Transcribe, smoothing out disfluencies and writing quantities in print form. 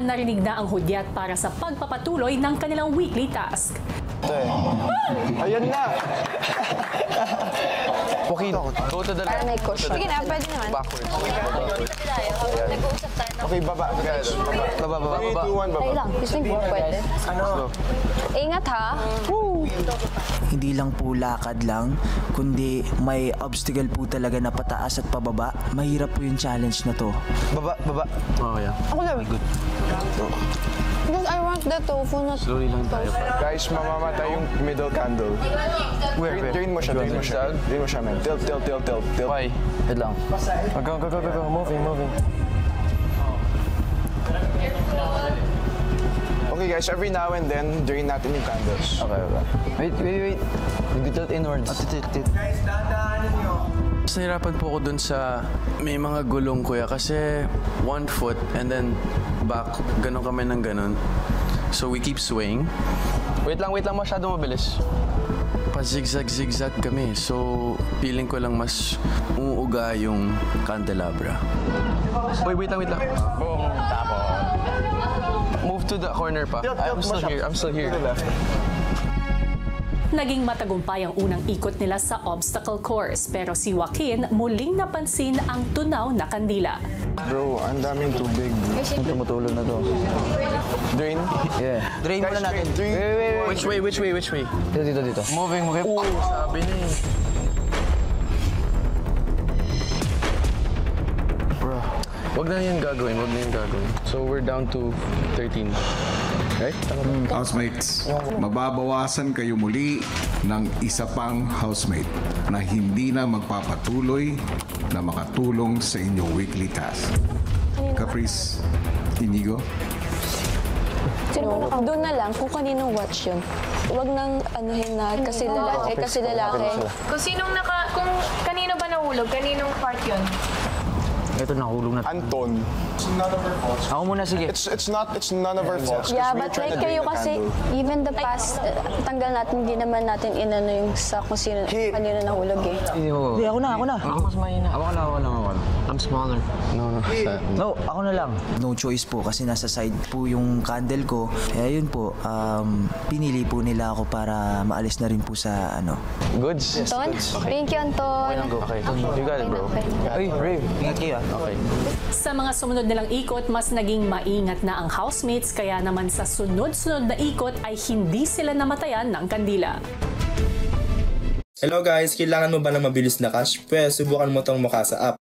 narinig na ang hudyat para sa pagpapatuloy ng kanilang weekly task. Ayan na! Okay, go to the left. Para may cushion. Sige na, pwede naman. Backwards. Nag-uusap tayo na. Okay, baba. Baba. 3, 2, 1, baba. Tayo lang. Gusto niyo pwede? Ingat ha. Hindi lang po lakad lang, kundi may obstacle po talaga na pataas at pababa. Mahirap po yung challenge na to. Baba. Oh, yeah. Ako lang. Good. Because I want the tofu na Slowly lang tayo. Guys, mamamatay yung middle candle. Where? Drain mo siya, man. Tilt. Why? Head lang. Go. Moving. Okay guys, every now and then, drain natin yung candles. Okay. Wait. Tilt inwards. Tilt. Mas nahirapan po ako dun sa may mga gulong, kuya, kasi 1 foot and then back, ganon kami ng ganon. So we keep swaying. Wait lang, masyado mabilis. Pa-zigzag kami, so feeling ko lang mas umuuga yung candelabra. Wait lang. Boom, tapos. Move to the corner pa. I'm still here. Naging matagumpay ang unang ikot nila sa obstacle course, pero si Joaquin muling napansin ang tunaw na kandila. Bro, ang daming tubig. Tumutulog na to. Drain? Yeah. Drain muna natin. Which way? Dito. Moving. Sabi niya eh. Bro. Wag na yan gagawin. So we're down to 13. Right? Housemates, mababawasan kayo muli ng isa pang housemate na hindi na magpapatuloy na makatulong sa inyong weekly task. Caprice, Inigo? Doon na lang kung kaninong watch yun. Huwag nang anuhin na kasi lalaki. Kung kanino ba nahulog? Kaninong part yun? Ito nahulog na. Anton. Ako muna, sige. It's none of our faults. Yeah, We're but trying like to drain kayo the kasi, candle. even the past, tanggal natin, hindi naman natin inano yung sa kung sino, kanino nahulog eh. Hindi, ako na. Ako mas mahina. Ako lang. I'm smaller. No. No, ako na lang. No choice po kasi nasa side po yung candle ko. Kaya yun po, pinili po nila ako para maalis na rin po sa Goods? Anton? Thank you, Anton. Okay. You got it, bro. Ay, Rave. Ingat kayo. Okay. Sa mga sumunod nilang ikot, mas naging maingat na ang housemates, kaya naman sa sunod-sunod na ikot ay hindi sila namatayan ng kandila. Hello guys, kailangan mo ba ng mabilis na cash? Pwede subukan mo tong Mukasa app.